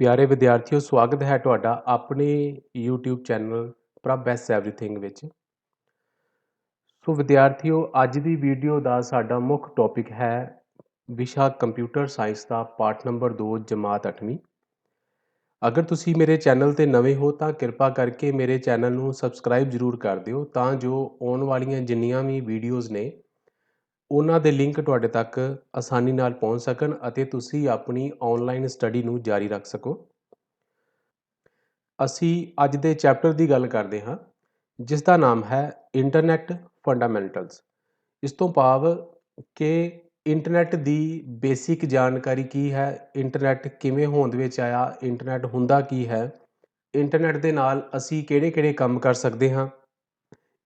ਪਿਆਰੇ ਵਿਦਿਆਰਥੀਓ, ਸਵਾਗਤ ਹੈ ਤੁਹਾਡਾ ਆਪਣੇ YouTube ਚੈਨਲ ਪ੍ਰਭ ਬੈਸਟ ਐਵਰੀਥਿੰਗ ਵਿੱਚ। ਸੋ ਵਿਦਿਆਰਥੀਓ, ਅੱਜ ਦੀ ਵੀਡੀਓ ਦਾ ਸਾਡਾ ਮੁੱਖ ਟੌਪਿਕ ਹੈ ਵਿਸ਼ਾ ਕੰਪਿਊਟਰ ਸਾਇੰਸ ਦਾ ਪਾਠ ਨੰਬਰ 2 ਜਮਾਤ 8ਵੀਂ। ਅਗਰ ਤੁਸੀਂ ਮੇਰੇ ਚੈਨਲ ਤੇ ਨਵੇਂ ਹੋ ਤਾਂ ਕਿਰਪਾ ਕਰਕੇ ਮੇਰੇ ਚੈਨਲ ਨੂੰ ਸਬਸਕ੍ਰਾਈਬ ਜ਼ਰੂਰ ਕਰ ਦਿਓ ਤਾਂ ਜੋ ਆਉਣ ਵਾਲੀਆਂ ਜਿੰਨੀਆਂ ਵੀ ਵੀਡੀਓਜ਼ ਨੇ ਉਹਨਾਂ ਦੇ ਲਿੰਕ ਤੁਹਾਡੇ ਤੱਕ ਆਸਾਨੀ ਨਾਲ ਪਹੁੰਚ ਸਕਣ ਅਤੇ ਤੁਸੀਂ ਆਪਣੀ ਆਨਲਾਈਨ ਸਟੱਡੀ ਨੂੰ ਜਾਰੀ ਰੱਖ ਸਕੋ। ਅਸੀਂ ਅੱਜ ਦੇ ਚੈਪਟਰ ਦੀ ਗੱਲ ਕਰਦੇ ਹਾਂ ਜਿਸ ਦਾ ਨਾਮ ਹੈ ਇੰਟਰਨੈਟ ਫੰਡਾਮੈਂਟਲਸ। ਇਸ ਤੋਂ ਭਾਵ ਕਿ ਇੰਟਰਨੈਟ ਦੀ ਬੇਸਿਕ ਜਾਣਕਾਰੀ ਕੀ ਹੈ, ਇੰਟਰਨੈਟ ਕਿਵੇਂ ਹੋਂਦ ਵਿੱਚ ਆਇਆ, ਇੰਟਰਨੈਟ ਹੁੰਦਾ ਕੀ ਹੈ, ਇੰਟਰਨੈਟ ਦੇ ਨਾਲ ਅਸੀਂ ਕਿਹੜੇ ਕੰਮ ਕਰ ਸਕਦੇ ਹਾਂ,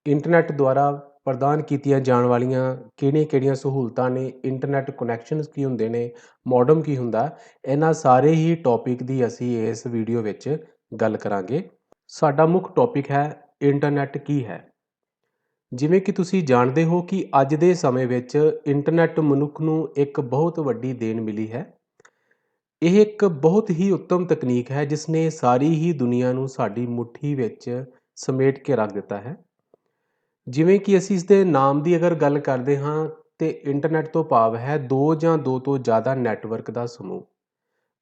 ਇੰਟਰਨੈਟ ਦੁਆਰਾ ਪ੍ਰਦਾਨ ਕੀਤੀਆਂ ਜਾਣ ਵਾਲੀਆਂ ਕਿਹੜੀਆਂ ਸਹੂਲਤਾਂ ਨੇ, ਇੰਟਰਨੈਟ ਕਨੈਕਸ਼ਨਸ ਕੀ ਹੁੰਦੇ ਨੇ, ਮੋਡਮ ਕੀ ਹੁੰਦਾ। ਇਹਨਾਂ ਸਾਰੇ ਹੀ ਟੌਪਿਕ ਦੀ ਅਸੀਂ ਇਸ ਵੀਡੀਓ ਵਿੱਚ ਗੱਲ ਕਰਾਂਗੇ। ਸਾਡਾ ਮੁੱਖ ਟੌਪਿਕ ਹੈ ਇੰਟਰਨੈਟ ਕੀ ਹੈ। ਜਿਵੇਂ ਕਿ ਤੁਸੀਂ ਜਾਣਦੇ ਹੋ ਕਿ ਅੱਜ ਦੇ ਸਮੇਂ ਵਿੱਚ ਇੰਟਰਨੈਟ ਮਨੁੱਖ ਨੂੰ ਇੱਕ ਬਹੁਤ ਵੱਡੀ ਦੇਣ ਮਿਲੀ ਹੈ। ਇਹ ਇੱਕ ਬਹੁਤ ਹੀ ਉੱਤਮ ਤਕਨੀਕ ਹੈ ਜਿਸ ਨੇ ਸਾਰੀ ਹੀ ਦੁਨੀਆ ਨੂੰ ਸਾਡੀ ਮੁੱਠੀ ਵਿੱਚ ਸਮੇਟ ਕੇ ਰੱਖ ਦਿੱਤਾ ਹੈ। ਜਿਵੇਂ ਕਿ ਅਸੀਂ ਇਸ ਦੇ ਨਾਮ ਦੀ ਅਗਰ ਗੱਲ ਕਰਦੇ ਹਾਂ ਤੇ ਇੰਟਰਨੈਟ ਤੋਂ ਭਾਵ ਹੈ ਦੋ ਜਾਂ ਦੋ ਤੋਂ ਜ਼ਿਆਦਾ ਨੈਟਵਰਕ ਦਾ ਸਮੂਹ।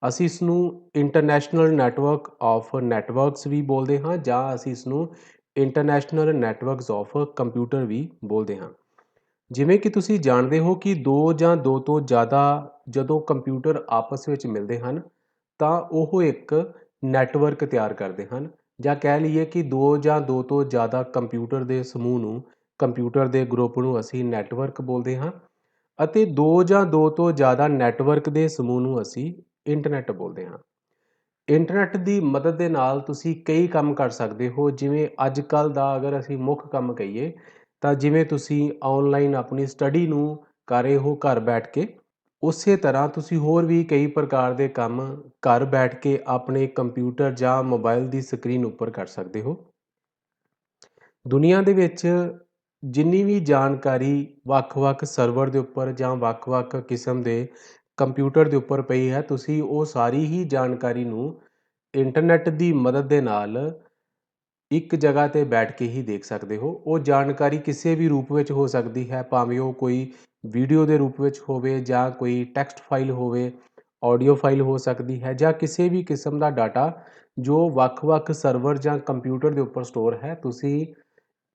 ਅਸੀਂ ਇਸ ਨੂੰ ਇੰਟਰਨੈਸ਼ਨਲ ਨੈਟਵਰਕ ਆਫ ਨੈਟਵਰਕਸ ਵੀ ਬੋਲਦੇ ਹਾਂ ਜਾਂ ਅਸੀਂ ਇਸ ਨੂੰ ਇੰਟਰਨੈਸ਼ਨਲ ਨੈਟਵਰਕਸ ਆਫ ਕੰਪਿਊਟਰ ਵੀ ਬੋਲਦੇ ਹਾਂ। ਜਿਵੇਂ ਕਿ ਤੁਸੀਂ ਜਾਣਦੇ ਹੋ ਕਿ ਦੋ ਜਾਂ ਦੋ ਤੋਂ ਜ਼ਿਆਦਾ ਜਦੋਂ ਕੰਪਿਊਟਰ ਆਪਸ ਵਿੱਚ ਮਿਲਦੇ ਹਨ ਤਾਂ ਉਹ ਇੱਕ ਨੈਟਵਰਕ ਤਿਆਰ ਕਰਦੇ ਹਨ, ਜਾਂ ਕਹਿ ਲਈਏ ਕਿ ਦੋ ਜਾਂ ਦੋ ਤੋਂ ਜ਼ਿਆਦਾ ਕੰਪਿਊਟਰ ਦੇ ਸਮੂਹ ਨੂੰ, ਕੰਪਿਊਟਰ ਦੇ ਗਰੁੱਪ ਨੂੰ ਅਸੀਂ ਨੈਟਵਰਕ ਬੋਲਦੇ ਹਾਂ, ਅਤੇ ਦੋ ਜਾਂ ਦੋ ਤੋਂ ਜ਼ਿਆਦਾ ਨੈਟਵਰਕ ਦੇ ਸਮੂਹ ਨੂੰ ਅਸੀਂ ਇੰਟਰਨੈਟ ਬੋਲਦੇ ਹਾਂ। ਇੰਟਰਨੈਟ ਦੀ ਮਦਦ ਦੇ ਨਾਲ ਤੁਸੀਂ ਕਈ ਕੰਮ ਕਰ ਸਕਦੇ ਹੋ। ਜਿਵੇਂ ਅੱਜ ਕੱਲ੍ਹ ਦਾ ਅਗਰ ਅਸੀਂ ਮੁੱਖ ਕੰਮ ਕਹੀਏ ਤਾਂ ਜਿਵੇਂ ਤੁਸੀਂ ਆਨਲਾਈਨ ਆਪਣੀ ਸਟੱਡੀ ਨੂੰ ਕਰ ਰਹੇ ਹੋ ਘਰ ਬੈਠ ਕੇ, ਉਸੇ ਤਰ੍ਹਾਂ ਤੁਸੀਂ ਹੋਰ ਵੀ ਕਈ ਪ੍ਰਕਾਰ ਦੇ ਕੰਮ ਘਰ ਬੈਠ ਕੇ ਆਪਣੇ ਕੰਪਿਊਟਰ ਜਾਂ ਮੋਬਾਈਲ ਦੀ ਸਕਰੀਨ ਉੱਪਰ ਕਰ ਸਕਦੇ ਹੋ। ਦੁਨੀਆ ਦੇ ਵਿੱਚ ਜਿੰਨੀ ਵੀ ਜਾਣਕਾਰੀ ਵੱਖ-ਵੱਖ ਸਰਵਰ ਦੇ ਉੱਪਰ ਜਾਂ ਵੱਖ-ਵੱਖ ਕਿਸਮ ਦੇ ਕੰਪਿਊਟਰ ਦੇ ਉੱਪਰ ਪਈ ਹੈ, ਤੁਸੀਂ ਉਹ ਸਾਰੀ ਹੀ ਜਾਣਕਾਰੀ ਨੂੰ ਇੰਟਰਨੈਟ ਦੀ ਮਦਦ ਦੇ ਨਾਲ ਇੱਕ ਜਗ੍ਹਾ 'ਤੇ ਬੈਠ ਕੇ ਹੀ ਦੇਖ ਸਕਦੇ ਹੋ। ਉਹ ਜਾਣਕਾਰੀ ਕਿਸੇ ਵੀ ਰੂਪ ਵਿੱਚ ਹੋ ਸਕਦੀ ਹੈ, ਭਾਵੇਂ ਉਹ ਕੋਈ ਵੀਡੀਓ ਦੇ ਰੂਪ ਵਿੱਚ ਹੋਵੇ ਜਾਂ ਕੋਈ ਟੈਕਸਟ ਫਾਈਲ ਹੋਵੇ, ਆਡੀਓ ਫਾਈਲ ਹੋ ਸਕਦੀ ਹੈ, ਜਾਂ ਕਿਸੇ ਵੀ ਕਿਸਮ ਦਾ ਡਾਟਾ ਜੋ ਵੱਖ-ਵੱਖ ਸਰਵਰ ਜਾਂ ਕੰਪਿਊਟਰ ਦੇ ਉੱਪਰ ਸਟੋਰ ਹੈ। ਤੁਸੀਂ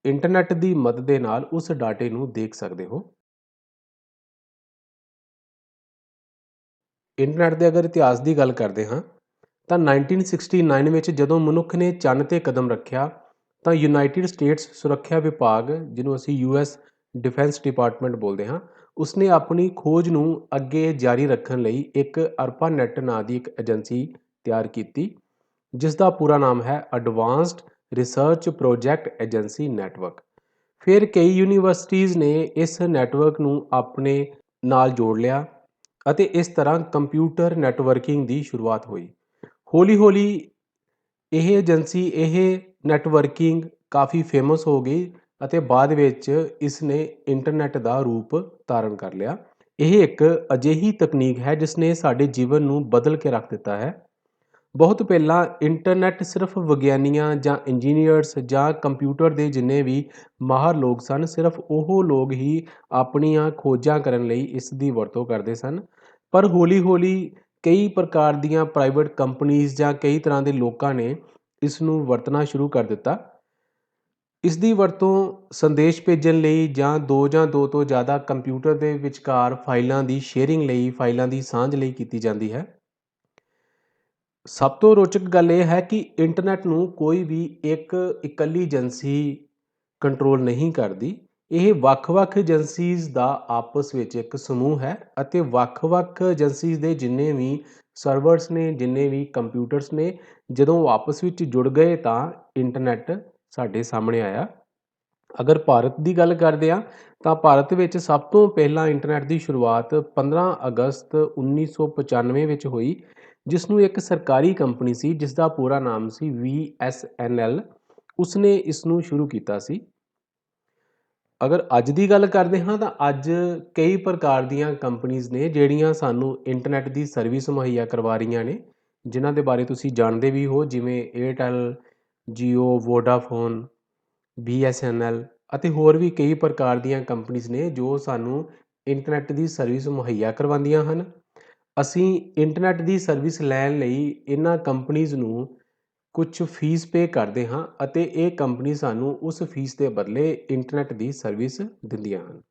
ਇੰਟਰਨੈਟ ਦੀ ਮਦਦ ਦੇ ਨਾਲ ਉਸ ਡਾਟੇ ਨੂੰ ਦੇਖ ਸਕਦੇ ਹੋ। ਇੰਟਰਨੈਟ ਦੇ ਅਗਰ ਇਤਿਹਾਸ ਦੀ ਗੱਲ ਕਰਦੇ ਹਾਂ ਤਾਂ 1969 ਵਿੱਚ ਜਦੋਂ ਮਨੁੱਖ ਨੇ ਚੰਨ 'ਤੇ ਕਦਮ ਰੱਖਿਆ ਤਾਂ ਯੂਨਾਈਟਿਡ ਸਟੇਟਸ ਸੁਰੱਖਿਆ ਵਿਭਾਗ, ਜਿਹਨੂੰ ਅਸੀਂ US ਡਿਫੈਂਸ ਡਿਪਾਰਟਮੈਂਟ ਬੋਲਦੇ ਹਾਂ, ਉਸਨੇ ਆਪਣੀ ਖੋਜ ਨੂੰ ਅੱਗੇ ਜਾਰੀ ਰੱਖਣ ਲਈ ਇੱਕ ARPANET ਨਾਂ ਦੀ ਇੱਕ ਏਜੰਸੀ ਤਿਆਰ ਕੀਤੀ ਜਿਸ ਦਾ ਪੂਰਾ ਨਾਮ ਹੈ advanced research project agency network. ਫਿਰ ਕਈ ਯੂਨੀਵਰਸਿਟੀਜ਼ ਨੇ ਇਸ ਨੈਟਵਰਕ ਨੂੰ ਆਪਣੇ ਨਾਲ ਜੋੜ ਲਿਆ ਅਤੇ ਇਸ ਤਰ੍ਹਾਂ ਕੰਪਿਊਟਰ ਨੈਟਵਰਕਿੰਗ ਦੀ ਸ਼ੁਰੂਆਤ ਹੋਈ। ਹੌਲੀ-ਹੌਲੀ ਇਹ ਏਜੰਸੀ, ਇਹ ਨੈਟਵਰਕਿੰਗ ਕਾਫੀ ਫੇਮਸ ਹੋ ਗਈ ਅਤੇ ਬਾਅਦ ਵਿੱਚ ਇਸ ਨੇ ਇੰਟਰਨੈਟ ਦਾ ਰੂਪ ਧਾਰਨ ਕਰ ਲਿਆ। ਇਹ ਇੱਕ ਅਜਿਹੀ ਤਕਨੀਕ ਹੈ ਜਿਸ ਨੇ ਸਾਡੇ ਜੀਵਨ ਨੂੰ ਬਦਲ ਕੇ ਰੱਖ ਦਿੱਤਾ ਹੈ। ਬਹੁਤ ਪਹਿਲਾਂ ਇੰਟਰਨੈਟ ਸਿਰਫ ਵਿਗਿਆਨੀਆਂ ਜਾਂ ਇੰਜੀਨੀਅਰਸ ਜਾਂ ਕੰਪਿਊਟਰ ਦੇ ਜਿੰਨੇ ਵੀ ਮਾਹਰ ਲੋਕ ਸਨ, ਸਿਰਫ ਉਹ ਲੋਕ ਹੀ ਆਪਣੀਆਂ ਖੋਜਾਂ ਕਰਨ ਲਈ ਇਸ ਦੀ ਵਰਤੋਂ ਕਰਦੇ ਸਨ। ਪਰ ਹੌਲੀ-ਹੌਲੀ ਕਈ ਪ੍ਰਕਾਰ ਦੀਆਂ ਪ੍ਰਾਈਵੇਟ ਕੰਪਨੀਜ਼ ਜਾਂ ਕਈ ਤਰ੍ਹਾਂ ਦੇ ਲੋਕਾਂ ਨੇ ਇਸ ਨੂੰ ਵਰਤਣਾ ਸ਼ੁਰੂ ਕਰ ਦਿੱਤਾ। ਇਸ ਦੀ ਵਰਤੋਂ ਸੰਦੇਸ਼ ਭੇਜਣ ਲਈ ਜਾਂ ਦੋ ਤੋਂ ਜ਼ਿਆਦਾ ਕੰਪਿਊਟਰ ਦੇ ਵਿਚਕਾਰ ਫਾਈਲਾਂ ਦੀ ਸ਼ੇਅਰਿੰਗ ਲਈ, ਫਾਈਲਾਂ ਦੀ ਸਾਂਝ ਲਈ ਕੀਤੀ ਜਾਂਦੀ ਹੈ। ਸਭ ਤੋਂ ਰੋਚਕ ਗੱਲ ਇਹ ਹੈ ਕਿ ਇੰਟਰਨੈਟ ਨੂੰ ਕੋਈ ਵੀ ਇਕੱਲੀ ਏਜੰਸੀ ਕੰਟਰੋਲ ਨਹੀਂ ਕਰਦੀ। ਇਹ ਵੱਖ-ਵੱਖ ਏਜੰਸੀਜ਼ ਦਾ ਆਪਸ ਵਿੱਚ ਇੱਕ ਸਮੂਹ ਹੈ ਅਤੇ ਵੱਖ-ਵੱਖ ਏਜੰਸੀਜ਼ ਦੇ ਜਿੰਨੇ ਵੀ ਸਰਵਰਸ ਨੇ, ਜਿੰਨੇ ਵੀ ਕੰਪਿਊਟਰਸ ਨੇ, ਜਦੋਂ ਉਹ ਆਪਸ ਵਿੱਚ ਜੁੜ ਗਏ ਤਾਂ ਇੰਟਰਨੈਟ ਸਾਡੇ ਸਾਹਮਣੇ ਆਇਆ। ਅਗਰ ਭਾਰਤ ਦੀ ਗੱਲ ਕਰਦੇ ਹਾਂ ਤਾਂ ਭਾਰਤ ਵਿੱਚ ਸਭ ਤੋਂ ਪਹਿਲਾਂ ਇੰਟਰਨੈਟ ਦੀ ਸ਼ੁਰੂਆਤ 15 ਅਗਸਤ 1995 ਵਿੱਚ ਹੋਈ, ਜਿਸ ਨੂੰ ਇੱਕ ਸਰਕਾਰੀ ਕੰਪਨੀ ਸੀ ਜਿਸ ਦਾ ਪੂਰਾ ਨਾਮ ਸੀ VSNL, ਉਸਨੇ ਇਸ ਨੂੰ ਸ਼ੁਰੂ ਕੀਤਾ ਸੀ। ਅਗਰ ਅੱਜ ਦੀ ਗੱਲ ਕਰਦੇ ਹਾਂ ਤਾਂ ਅੱਜ ਕਈ ਪ੍ਰਕਾਰ ਦੀਆਂ ਕੰਪਨੀਜ਼ ਨੇ ਜਿਹੜੀਆਂ ਸਾਨੂੰ ਇੰਟਰਨੈਟ ਦੀ ਸਰਵਿਸ ਮੁਹੱਈਆ ਕਰਵਾ ਰਹੀਆਂ ਨੇ। ਜਿਨ੍ਹਾਂ ਦੇ ਬਾਰੇ ਤੁਸੀਂ ਜਾਣਦੇ ਵੀ ਹੋ, ਜਿਵੇਂ ਏਅਰਟੈਲ, ਜੀਓ, ਵੋਡਾਫੋਨ, BSNL ਅਤੇ ਹੋਰ ਵੀ ਕਈ ਪ੍ਰਕਾਰ ਦੀਆਂ ਕੰਪਨੀਜ਼ ਨੇ ਜੋ ਸਾਨੂੰ ਇੰਟਰਨੈੱਟ ਦੀ ਸਰਵਿਸ ਮੁਹੱਈਆ ਕਰਵਾਉਂਦੀਆਂ ਹਨ। ਅਸੀਂ ਇੰਟਰਨੈੱਟ ਦੀ ਸਰਵਿਸ ਲੈਣ ਲਈ ਇਹਨਾਂ ਕੰਪਨੀਜ਼ ਨੂੰ ਕੁਝ ਫੀਸ ਪੇ ਕਰਦੇ ਹਾਂ ਅਤੇ ਇਹ ਕੰਪਨੀ ਸਾਨੂੰ ਉਸ ਫੀਸ ਦੇ ਬਦਲੇ ਇੰਟਰਨੈੱਟ ਦੀ ਸਰਵਿਸ ਦਿੰਦੀਆਂ ਹਨ।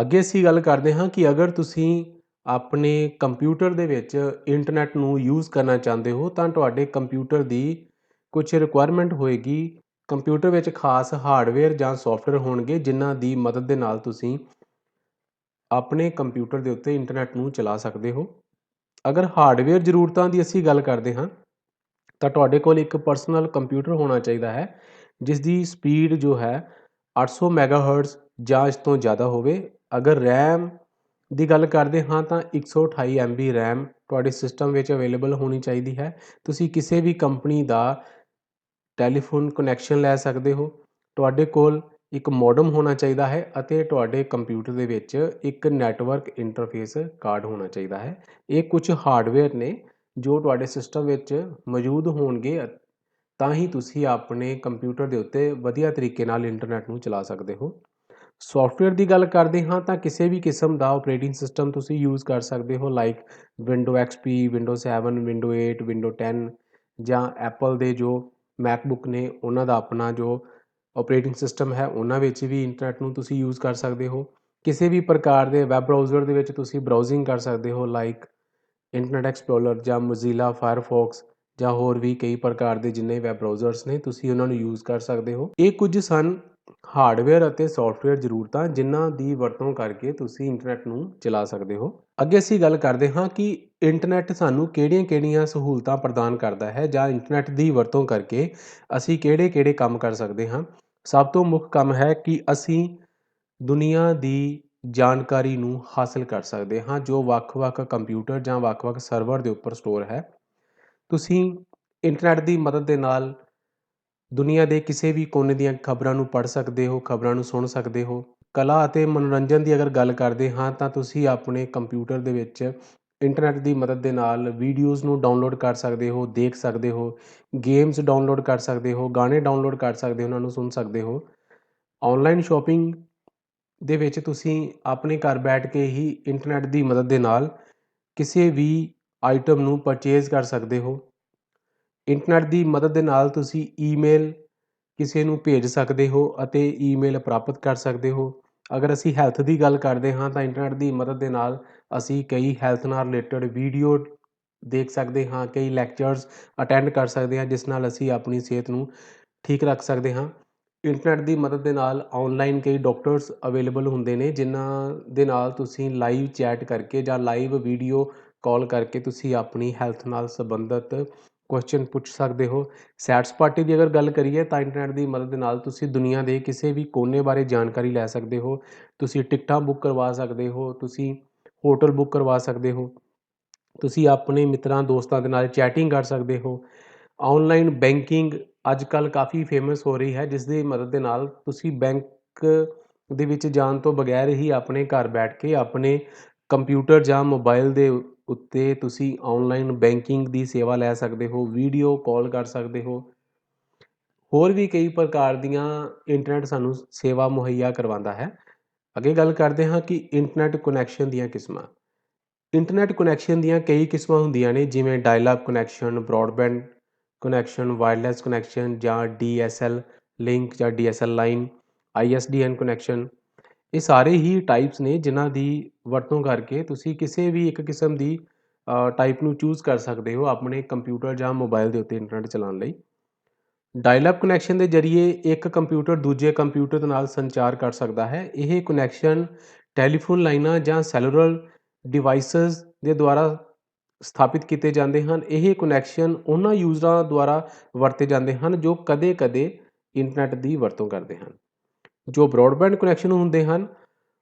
ਅੱਗੇ ਅਸੀਂ ਗੱਲ ਕਰਦੇ ਹਾਂ ਕਿ ਅਗਰ ਤੁਸੀਂ ਆਪਣੇ ਕੰਪਿਊਟਰ ਦੇ ਵਿੱਚ ਇੰਟਰਨੈੱਟ ਨੂੰ ਯੂਜ਼ ਕਰਨਾ ਚਾਹੁੰਦੇ ਹੋ ਤਾਂ ਤੁਹਾਡੇ ਕੰਪਿਊਟਰ ਦੀ ਕੁਝ ਰਿਕੁਆਇਰਮੈਂਟ ਹੋਏਗੀ। ਕੰਪਿਊਟਰ ਵਿੱਚ ਖਾਸ ਹਾਰਡਵੇਅਰ ਜਾਂ ਸੌਫਟਵੇਅਰ ਹੋਣਗੇ ਜਿਨ੍ਹਾਂ ਦੀ ਮਦਦ ਦੇ ਨਾਲ ਤੁਸੀਂ ਆਪਣੇ ਕੰਪਿਊਟਰ ਦੇ ਉੱਤੇ ਇੰਟਰਨੈੱਟ ਨੂੰ ਚਲਾ ਸਕਦੇ ਹੋ। ਅਗਰ ਹਾਰਡਵੇਅਰ ਜ਼ਰੂਰਤਾਂ ਦੀ ਅਸੀਂ ਗੱਲ ਕਰਦੇ ਹਾਂ ਤਾਂ ਤੁਹਾਡੇ ਕੋਲ ਇੱਕ ਪਰਸਨਲ ਕੰਪਿਊਟਰ ਹੋਣਾ ਚਾਹੀਦਾ ਹੈ ਜਿਸ ਦੀ ਸਪੀਡ ਜੋ ਹੈ 800 ਮੈਗਾਹਰਟਜ਼ ਜਾਂ ਇਸ ਤੋਂ ਜ਼ਿਆਦਾ ਹੋਵੇ। ਅਗਰ ਰੈਮ ਦੀ ਗੱਲ ਕਰਦੇ ਹਾਂ ਤਾਂ 128 MB ਰੈਮ ਤੁਹਾਡੇ ਸਿਸਟਮ ਵਿੱਚ ਅਵੇਲੇਬਲ ਹੋਣੀ ਚਾਹੀਦੀ ਹੈ। ਤੁਸੀਂ ਕਿਸੇ ਵੀ ਕੰਪਨੀ ਦਾ ਟੈਲੀਫੋਨ ਕਨੈਕਸ਼ਨ ਲੈ ਸਕਦੇ ਹੋ। ਤੁਹਾਡੇ ਕੋਲ ਇੱਕ ਮੋਡਮ ਹੋਣਾ ਚਾਹੀਦਾ ਹੈ ਅਤੇ ਤੁਹਾਡੇ ਕੰਪਿਊਟਰ ਦੇ ਵਿੱਚ ਇੱਕ ਨੈਟਵਰਕ ਇੰਟਰਫੇਸ ਕਾਰਡ ਹੋਣਾ ਚਾਹੀਦਾ ਹੈ। ਇਹ ਕੁਝ ਹਾਰਡਵੇਅਰ ਨੇ ਜੋ ਤੁਹਾਡੇ ਸਿਸਟਮ ਵਿੱਚ ਮੌਜੂਦ ਹੋਣਗੇ ਤਾਂ ਹੀ ਤੁਸੀਂ ਆਪਣੇ ਕੰਪਿਊਟਰ ਦੇ ਉੱਤੇ ਵਧੀਆ ਤਰੀਕੇ ਨਾਲ ਇੰਟਰਨੈੱਟ ਨੂੰ ਚਲਾ ਸਕਦੇ ਹੋ। ਸੌਫਟਵੇਅਰ ਦੀ ਗੱਲ ਕਰਦੇ ਹਾਂ ਤਾਂ ਕਿਸੇ ਵੀ ਕਿਸਮ ਦਾ ਆਪਰੇਟਿੰਗ ਸਿਸਟਮ ਤੁਸੀਂ ਯੂਜ਼ ਕਰ ਸਕਦੇ ਹੋ, like window XP, window 7, window 8, window 10 ਜਾਂ ਐਪਲ ਦੇ ਜੋ ਮੈਕਬੁੱਕ ਨੇ ਉਹਨਾਂ ਦਾ ਆਪਣਾ ਜੋ ਆਪਰੇਟਿੰਗ ਸਿਸਟਮ ਹੈ ਉਹਨਾਂ ਵਿੱਚ ਵੀ ਇੰਟਰਨੈੱਟ ਨੂੰ ਤੁਸੀਂ ਯੂਜ਼ ਕਰ ਸਕਦੇ ਹੋ। ਕਿਸੇ ਵੀ ਪ੍ਰਕਾਰ ਦੇ ਵੈਬ ਬਰਾਊਜ਼ਰ ਦੇ ਵਿੱਚ ਤੁਸੀਂ ਬਰਾਊਜ਼ਿੰਗ ਕਰ ਸਕਦੇ ਹੋ, ਲਾਈਕ ਇੰਟਰਨੈੱਟ ਐਕਸਪਲੋਰਰ ਜਾਂ ਮੋਜ਼ੀਲਾ ਫਾਇਰਫੌਕਸ ਜਾਂ ਹੋਰ ਵੀ ਕਈ ਪ੍ਰਕਾਰ ਦੇ ਜਿੰਨੇ ਵੈਬ ਬਰਾਊਜ਼ਰਸ ਨੇ ਤੁਸੀਂ ਉਹਨਾਂ ਨੂੰ ਯੂਜ਼ ਕਰ ਸਕਦੇ ਹੋ। ਇਹ ਕੁਝ ਸਨ ਹਾਰਡਵੇਅਰ ਅਤੇ ਸੌਫਟਵੇਅਰ ਜ਼ਰੂਰਤਾਂ ਜਿਨ੍ਹਾਂ ਦੀ ਵਰਤੋਂ ਕਰਕੇ ਤੁਸੀਂ ਇੰਟਰਨੈੱਟ ਨੂੰ ਚਲਾ ਸਕਦੇ ਹੋ। ਅੱਗੇ ਅਸੀਂ ਗੱਲ ਕਰਦੇ ਹਾਂ ਕਿ ਇੰਟਰਨੈੱਟ ਸਾਨੂੰ ਕਿਹੜੀਆਂ-ਕਿਹੜੀਆਂ ਸਹੂਲਤਾਂ ਪ੍ਰਦਾਨ ਕਰਦਾ ਹੈ ਜਾਂ ਇੰਟਰਨੈੱਟ ਦੀ ਵਰਤੋਂ ਕਰਕੇ ਅਸੀਂ ਕਿਹੜੇ-ਕਿਹੜੇ ਕੰਮ ਕਰ ਸਕਦੇ ਹਾਂ। ਸਭ ਤੋਂ ਮੁੱਖ ਕੰਮ ਹੈ ਕਿ ਅਸੀਂ ਦੁਨੀਆ ਦੀ ਜਾਣਕਾਰੀ ਨੂੰ ਹਾਸਲ ਕਰ ਸਕਦੇ ਹਾਂ ਜੋ ਵੱਖ-ਵੱਖ ਕੰਪਿਊਟਰ ਜਾਂ ਵੱਖ-ਵੱਖ ਸਰਵਰ ਦੇ ਉੱਪਰ ਸਟੋਰ ਹੈ। ਤੁਸੀਂ ਇੰਟਰਨੈੱਟ ਦੀ ਮਦਦ ਦੇ ਨਾਲ ਦੁਨੀਆ ਦੇ ਕਿਸੇ ਵੀ ਕੋਨੇ ਦੀਆਂ ਖਬਰਾਂ ਨੂੰ ਪੜ੍ਹ ਸਕਦੇ ਹੋ, ਖਬਰਾਂ ਨੂੰ ਸੁਣ ਸਕਦੇ ਹੋ। ਕਲਾ ਅਤੇ ਮਨੋਰੰਜਨ ਦੀ ਅਗਰ ਗੱਲ ਕਰਦੇ ਹਾਂ ਤਾਂ ਤੁਸੀਂ ਆਪਣੇ ਕੰਪਿਊਟਰ ਦੇ ਵਿੱਚ ਇੰਟਰਨੈੱਟ ਦੀ ਮਦਦ ਦੇ ਨਾਲ ਵੀਡੀਓਜ਼ ਨੂੰ ਡਾਊਨਲੋਡ ਕਰ ਸਕਦੇ ਹੋ, ਦੇਖ ਸਕਦੇ ਹੋ, ਗੇਮਸ ਡਾਊਨਲੋਡ ਕਰ ਸਕਦੇ ਹੋ, ਗਾਣੇ ਡਾਊਨਲੋਡ ਕਰ ਸਕਦੇ ਹੋ, ਉਹਨਾਂ ਨੂੰ ਸੁਣ ਸਕਦੇ ਹੋ। ਔਨਲਾਈਨ ਸ਼ੋਪਿੰਗ ਦੇ ਵਿੱਚ ਤੁਸੀਂ ਆਪਣੇ ਘਰ ਬੈਠ ਕੇ ਹੀ ਇੰਟਰਨੈੱਟ ਦੀ ਮਦਦ ਦੇ ਨਾਲ ਕਿਸੇ ਵੀ ਆਈਟਮ ਨੂੰ ਪਰਚੇਜ਼ ਕਰ ਸਕਦੇ ਹੋ। ਇੰਟਰਨੈੱਟ ਦੀ ਮਦਦ ਦੇ ਨਾਲ ਤੁਸੀਂ ਈਮੇਲ ਕਿਸੇ ਨੂੰ ਭੇਜ ਸਕਦੇ ਹੋ ਅਤੇ ਈਮੇਲ ਪ੍ਰਾਪਤ ਕਰ ਸਕਦੇ ਹੋ। ਅਗਰ ਅਸੀਂ ਹੈਲਥ ਦੀ ਗੱਲ ਕਰਦੇ ਹਾਂ ਤਾਂ ਇੰਟਰਨੈੱਟ ਦੀ ਮਦਦ ਦੇ ਨਾਲ ਅਸੀਂ ਕਈ ਹੈਲਥ ਨਾਲ ਰਿਲੇਟਡ ਵੀਡੀਓ ਦੇਖ ਸਕਦੇ ਹਾਂ, ਕਈ ਲੈਕਚਰਸ ਅਟੈਂਡ ਕਰ ਸਕਦੇ ਹਾਂ ਜਿਸ ਨਾਲ ਅਸੀਂ ਆਪਣੀ ਸਿਹਤ ਨੂੰ ਠੀਕ ਰੱਖ ਸਕਦੇ ਹਾਂ। ਇੰਟਰਨੈੱਟ ਦੀ ਮਦਦ ਦੇ ਨਾਲ ਔਨਲਾਈਨ ਕਈ ਡਾਕਟਰਸ ਅਵੇਲੇਬਲ ਹੁੰਦੇ ਨੇ ਜਿਨ੍ਹਾਂ ਦੇ ਨਾਲ ਤੁਸੀਂ ਲਾਈਵ ਚੈਟ ਕਰਕੇ ਜਾਂ ਲਾਈਵ ਵੀਡੀਓ ਕਾਲ ਕਰਕੇ ਤੁਸੀਂ ਆਪਣੀ ਹੈਲਥ ਨਾਲ ਸੰਬੰਧਿਤ ਕੁਐਸਚਨ ਪੁੱਛ ਸਕਦੇ ਹੋ। ਸੈਰ ਸਪਾਟੇ ਦੀ ਅਗਰ ਗੱਲ ਕਰੀਏ ਤਾਂ ਇੰਟਰਨੈੱਟ ਦੀ ਮਦਦ ਦੇ ਨਾਲ ਤੁਸੀਂ ਦੁਨੀਆ ਦੇ ਕਿਸੇ ਵੀ ਕੋਨੇ ਬਾਰੇ ਜਾਣਕਾਰੀ ਲੈ ਸਕਦੇ ਹੋ। ਤੁਸੀਂ ਟਿਕਟਾਂ ਬੁੱਕ ਕਰਵਾ ਸਕਦੇ ਹੋ, ਤੁਸੀਂ ਹੋਟਲ ਬੁੱਕ ਕਰਵਾ ਸਕਦੇ ਹੋ, ਤੁਸੀਂ ਆਪਣੇ ਮਿੱਤਰਾਂ ਦੋਸਤਾਂ ਦੇ ਨਾਲ ਚੈਟਿੰਗ ਕਰ ਸਕਦੇ ਹੋ। ਔਨਲਾਈਨ ਬੈਂਕਿੰਗ ਅੱਜ ਕੱਲ੍ਹ ਕਾਫੀ ਫੇਮਸ ਹੋ ਰਹੀ ਹੈ ਜਿਸ ਦੀ ਮਦਦ ਦੇ ਨਾਲ ਤੁਸੀਂ ਬੈਂਕ ਦੇ ਵਿੱਚ ਜਾਣ ਤੋਂ ਬਗੈਰ ਹੀ ਆਪਣੇ ਘਰ ਬੈਠ ਕੇ ਆਪਣੇ ਕੰਪਿਊਟਰ ਜਾਂ ਮੋਬਾਈਲ ਦੇ ਉੱਤੇ ਤੁਸੀਂ ਔਨਲਾਈਨ ਬੈਂਕਿੰਗ ਦੀ ਸੇਵਾ ਲੈ ਸਕਦੇ ਹੋ, ਵੀਡੀਓ ਕਾਲ ਕਰ ਸਕਦੇ ਹੋ। ਹੋਰ ਵੀ ਕਈ ਪ੍ਰਕਾਰ ਦੀਆਂ ਇੰਟਰਨੈੱਟ ਸਾਨੂੰ ਸੇਵਾ ਮੁਹੱਈਆ ਕਰਵਾਉਂਦਾ ਹੈ। ਅੱਗੇ ਗੱਲ ਕਰਦੇ ਹਾਂ ਕਿ ਇੰਟਰਨੈੱਟ ਕੁਨੈਕਸ਼ਨ ਦੀਆਂ ਕਿਸਮਾਂ। ਇੰਟਰਨੈੱਟ ਕੁਨੈਕਸ਼ਨ ਦੀਆਂ ਕਈ ਕਿਸਮਾਂ ਹੁੰਦੀਆਂ ਨੇ ਜਿਵੇਂ dial up connection, broadband connection, wireless connection ਜਾਂ DSL ਲਿੰਕ ਜਾਂ DSL ਲਾਈਨ, ISDN ਕੁਨੈਕਸ਼ਨ। ਇਹ ਸਾਰੇ ਹੀ ਟਾਈਪਸ ਨੇ ਜਿਨ੍ਹਾਂ ਦੀ ਵਰਤੋਂ ਕਰਕੇ ਤੁਸੀਂ ਕਿਸੇ ਵੀ ਇੱਕ ਕਿਸਮ ਦੀ ਟਾਈਪ ਨੂੰ ਚੂਜ਼ ਕਰ ਸਕਦੇ ਹੋ ਆਪਣੇ ਕੰਪਿਊਟਰ ਜਾਂ ਮੋਬਾਈਲ ਦੇ ਉੱਤੇ ਇੰਟਰਨੈੱਟ ਚਲਾਉਣ ਲਈ। ਡਾਇਲ ਅਪ ਕੁਨੈਕਸ਼ਨ ਦੇ ਜ਼ਰੀਏ ਇੱਕ ਕੰਪਿਊਟਰ ਦੂਜੇ ਕੰਪਿਊਟਰ ਦੇ ਨਾਲ ਸੰਚਾਰ ਕਰ ਸਕਦਾ ਹੈ। ਇਹ ਕੁਨੈਕਸ਼ਨ ਟੈਲੀਫੋਨ ਲਾਈਨਾਂ ਜਾਂ ਸੈਲੂਲਰ ਡਿਵਾਈਸਿਸ ਦੇ ਦੁਆਰਾ ਸਥਾਪਿਤ ਕੀਤੇ ਜਾਂਦੇ ਹਨ। ਇਹ ਕੁਨੈਕਸ਼ਨ ਉਹਨਾਂ ਯੂਜ਼ਰਾਂ ਦੁਆਰਾ ਵਰਤੇ ਜਾਂਦੇ ਹਨ ਜੋ ਕਦੇ-ਕਦੇ ਇੰਟਰਨੈੱਟ ਦੀ ਵਰਤੋਂ ਕਰਦੇ ਹਨ। ਜੋ ਬਰੋਡਬੈਂਡ ਕੁਨੈਕਸ਼ਨ ਹੁੰਦੇ ਹਨ,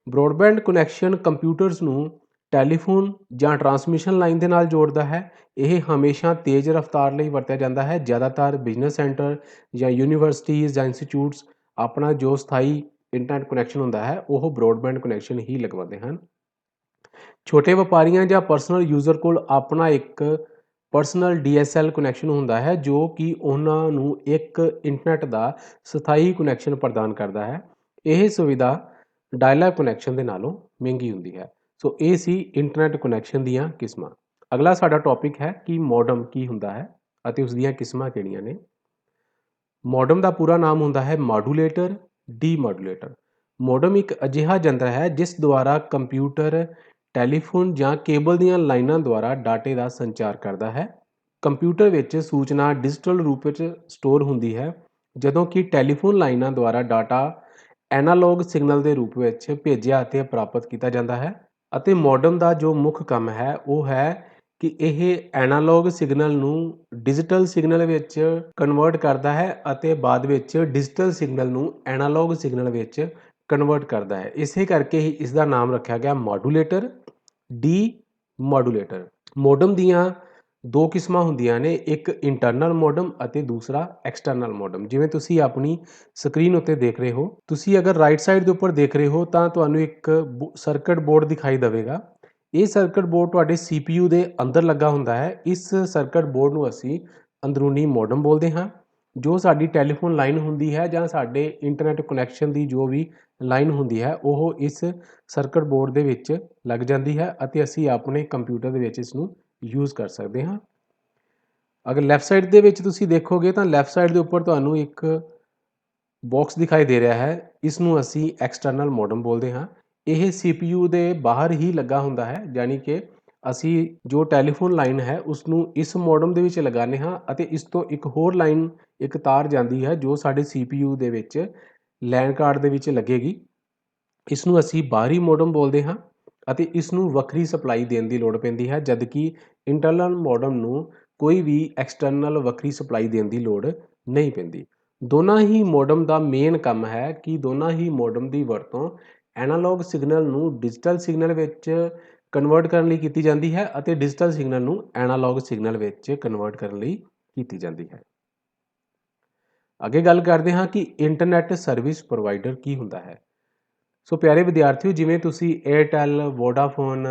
ਬਰੋਡਬੈਂਡ ਕੁਨੈਕਸ਼ਨ ਕੰਪਿਊਟਰਸ ਨੂੰ ਟੈਲੀਫੋਨ ਜਾਂ ਟਰਾਂਸਮਿਸ਼ਨ ਲਾਈਨ ਦੇ ਨਾਲ ਜੋੜਦਾ ਹੈ। ਇਹ ਹਮੇਸ਼ਾ ਤੇਜ਼ ਰਫ਼ਤਾਰ ਲਈ ਵਰਤਿਆ ਜਾਂਦਾ ਹੈ। ਜ਼ਿਆਦਾਤਰ ਬਿਜ਼ਨਸ ਸੈਂਟਰ ਜਾਂ ਯੂਨੀਵਰਸਿਟੀਜ਼ ਜਾਂ ਇੰਸਟੀਚਿਊਟਸ ਆਪਣਾ ਜੋ ਸਥਾਈ ਇੰਟਰਨੈੱਟ ਕੁਨੈਕਸ਼ਨ ਹੁੰਦਾ ਹੈ ਉਹ ਬਰੋਡਬੈਂਡ ਕੁਨੈਕਸ਼ਨ ਹੀ ਲਗਵਾਉਂਦੇ ਹਨ। ਛੋਟੇ ਵਪਾਰੀਆਂ ਜਾਂ ਪਰਸਨਲ ਯੂਜ਼ਰ ਕੋਲ ਆਪਣਾ ਇੱਕ ਪਰਸਨਲ DSL ਕਨੈਕਸ਼ਨ ਹੁੰਦਾ ਹੈ ਜੋ ਕਿ ਉਹਨਾਂ ਨੂੰ ਇੱਕ ਇੰਟਰਨੈਟ ਦਾ ਸਥਾਈ ਕਨੈਕਸ਼ਨ ਪ੍ਰਦਾਨ ਕਰਦਾ ਹੈ। ਇਹ ਸੁਵਿਧਾ ਡਾਇਲ-ਅਪ ਕਨੈਕਸ਼ਨ ਦੇ ਨਾਲੋਂ ਮਹਿੰਗੀ ਹੁੰਦੀ ਹੈ। ਸੋ ਇਹ ਸੀ ਇੰਟਰਨੈਟ ਕਨੈਕਸ਼ਨ ਦੀਆਂ ਕਿਸਮਾਂ। ਅਗਲਾ ਸਾਡਾ ਟੌਪਿਕ ਹੈ ਕਿ ਮੋਡਮ ਕੀ ਹੁੰਦਾ ਹੈ ਅਤੇ ਉਸ ਦੀਆਂ ਕਿਸਮਾਂ ਕਿਹੜੀਆਂ ਨੇ। ਮੋਡਮ ਦਾ ਪੂਰਾ ਨਾਮ ਹੁੰਦਾ ਹੈ ਮਾਡੂਲੇਟਰ, ਡੀਮੋਡੂਲੇਟਰ। ਮੋਡਮ ਇੱਕ ਅਜਿਹਾ ਯੰਤਰ ਹੈ ਜਿਸ ਦੁਆਰਾ ਕੰਪਿਊਟਰ ਟੈਲੀਫੋਨ ਜਾਂ ਕੇਬਲ ਦੀਆਂ ਲਾਈਨਾਂ ਦੁਆਰਾ ਡਾਟੇ ਦਾ ਸੰਚਾਰ ਕਰਦਾ ਹੈ। ਕੰਪਿਊਟਰ ਵਿੱਚ ਸੂਚਨਾ ਡਿਜੀਟਲ ਰੂਪ ਵਿੱਚ ਸਟੋਰ ਹੁੰਦੀ ਹੈ, ਜਦੋਂ ਕਿ ਟੈਲੀਫੋਨ ਲਾਈਨਾਂ ਦੁਆਰਾ ਡਾਟਾ ਐਨਾਲੌਗ ਸਿਗਨਲ ਦੇ ਰੂਪ ਵਿੱਚ ਭੇਜਿਆ ਅਤੇ ਪ੍ਰਾਪਤ ਕੀਤਾ ਜਾਂਦਾ ਹੈ। ਅਤੇ ਮੋਡਮ ਦਾ ਜੋ ਮੁੱਖ ਕੰਮ ਹੈ ਉਹ ਹੈ ਕਿ ਇਹ ਐਨਾਲੌਗ ਸਿਗਨਲ ਨੂੰ ਡਿਜੀਟਲ ਸਿਗਨਲ ਵਿੱਚ ਕਨਵਰਟ ਕਰਦਾ ਹੈ ਅਤੇ ਬਾਅਦ ਵਿੱਚ ਡਿਜੀਟਲ ਸਿਗਨਲ ਨੂੰ ਐਨਾਲੌਗ ਸਿਗਨਲ ਵਿੱਚ ਕਨਵਰਟ ਕਰਦਾ ਹੈ। ਇਸੇ ਕਰਕੇ ਹੀ ਇਸ ਦਾ ਨਾਮ ਰੱਖਿਆ ਗਿਆ ਮਾਡੂਲੇਟਰ, ਡੀਮੋਡੂਲੇਟਰ। ਮੋਡਮ ਦੀਆਂ ਦੋ ਕਿਸਮਾਂ ਹੁੰਦੀਆਂ ਨੇ, ਇੱਕ ਇੰਟਰਨਲ ਮੋਡਮ ਅਤੇ ਦੂਸਰਾ ਐਕਸਟਰਨਲ ਮੋਡਮ। ਜਿਵੇਂ ਤੁਸੀਂ ਆਪਣੀ ਸਕਰੀਨ ਉੱਤੇ ਦੇਖ ਰਹੇ ਹੋ, ਤੁਸੀਂ ਅਗਰ ਰਾਈਟ ਸਾਈਡ ਦੇ ਉੱਪਰ ਦੇਖ ਰਹੇ ਹੋ ਤਾਂ ਤੁਹਾਨੂੰ ਇੱਕ ਸਰਕਟ ਬੋਰਡ ਦਿਖਾਈ ਦੇਵੇਗਾ। ਇਹ ਸਰਕਟ ਬੋਰਡ ਤੁਹਾਡੇ CPU ਦੇ ਅੰਦਰ ਲੱਗਾ ਹੁੰਦਾ ਹੈ। ਇਸ ਸਰਕਟ ਬੋਰਡ ਨੂੰ ਅਸੀਂ ਅੰਦਰੂਨੀ ਮੋਡਮ ਬੋਲਦੇ ਹਾਂ। ਜੋ ਸਾਡੀ ਟੈਲੀਫੋਨ ਲਾਈਨ ਹੁੰਦੀ ਹੈ ਜਾਂ ਸਾਡੇ ਇੰਟਰਨੈਟ ਕਨੈਕਸ਼ਨ ਦੀ ਜੋ ਵੀ ਲਾਈਨ ਹੁੰਦੀ ਹੈ ਉਹ ਇਸ ਸਰਕਟ ਬੋਰਡ ਦੇ ਵਿੱਚ ਲੱਗ ਜਾਂਦੀ ਹੈ ਅਤੇ ਅਸੀਂ ਆਪਣੇ ਕੰਪਿਊਟਰ ਦੇ ਵਿੱਚ ਇਸ ਨੂੰ ਯੂਜ਼ ਕਰ ਸਕਦੇ ਹਾਂ। ਅਗਰ ਲੈਫਟ ਸਾਈਡ ਦੇ ਵਿੱਚ ਤੁਸੀਂ ਦੇਖੋਗੇ ਤਾਂ ਲੈਫਟ ਸਾਈਡ ਦੇ ਉੱਪਰ ਤੁਹਾਨੂੰ ਇੱਕ ਬਾਕਸ ਦਿਖਾਈ ਦੇ ਰਿਹਾ ਹੈ, ਇਸ ਨੂੰ ਅਸੀਂ ਐਕਸਟਰਨਲ ਮੋਡਮ ਬੋਲਦੇ ਹਾਂ। ਇਹ CPU ਦੇ ਬਾਹਰ ਹੀ ਲੱਗਾ ਹੁੰਦਾ ਹੈ, ਯਾਨੀ ਕਿ ਅਸੀਂ ਜੋ ਟੈਲੀਫੋਨ ਲਾਈਨ ਹੈ ਉਸ ਨੂੰ ਇਸ ਮੋਡਮ ਦੇ ਵਿੱਚ ਲਗਾਉਂਦੇ ਹਾਂ ਅਤੇ ਇਸ ਤੋਂ ਇੱਕ ਹੋਰ ਲਾਈਨ, ਇੱਕ ਤਾਰ ਜਾਂਦੀ ਹੈ ਜੋ ਸਾਡੇ CPU ਦੇ ਵਿੱਚ LAN ਕਾਰਡ ਦੇ ਵਿੱਚ ਲੱਗੇਗੀ। ਇਸ ਨੂੰ ਅਸੀਂ ਬਾਹਰੀ ਮੋਡਮ ਬੋਲਦੇ ਹਾਂ ਅਤੇ ਇਸ ਨੂੰ ਵੱਖਰੀ ਸਪਲਾਈ ਦੇਣ ਦੀ ਲੋੜ ਪੈਂਦੀ ਹੈ, ਜਦਕਿ ਇੰਟਰਨਲ ਮੋਡਮ ਨੂੰ ਕੋਈ ਵੀ ਐਕਸਟਰਨਲ ਵੱਖਰੀ ਸਪਲਾਈ ਦੇਣ ਦੀ ਲੋੜ ਨਹੀਂ ਪੈਂਦੀ। ਦੋਨਾਂ ਹੀ ਮੋਡਮ ਦਾ ਮੇਨ ਕੰਮ ਹੈ ਕਿ ਦੋਨਾਂ ਹੀ ਮੋਡਮ ਦੀ ਵਰਤੋਂ ਐਨਾਲੌਗ ਸਿਗਨਲ ਨੂੰ ਡਿਜੀਟਲ ਸਿਗਨਲ ਵਿੱਚ ਕਨਵਰਟ ਕਰਨ ਲਈ ਕੀਤੀ ਜਾਂਦੀ ਹੈ ਅਤੇ ਡਿਜੀਟਲ ਸਿਗਨਲ ਨੂੰ ਐਨਾਲੌਗ ਸਿਗਨਲ ਵਿੱਚ ਕਨਵਰਟ ਕਰਨ ਲਈ ਕੀਤੀ ਜਾਂਦੀ ਹੈ। ਅੱਗੇ ਗੱਲ ਕਰਦੇ ਹਾਂ ਕਿ ਇੰਟਰਨੈਟ ਸਰਵਿਸ ਪ੍ਰੋਵਾਈਡਰ ਕੀ ਹੁੰਦਾ ਹੈ। ਸੋ ਪਿਆਰੇ ਵਿਦਿਆਰਥੀਓ, ਜਿਵੇਂ ਤੁਸੀਂ ਏਅਰਟੈਲ, ਵੋਡਾਫੋਨ,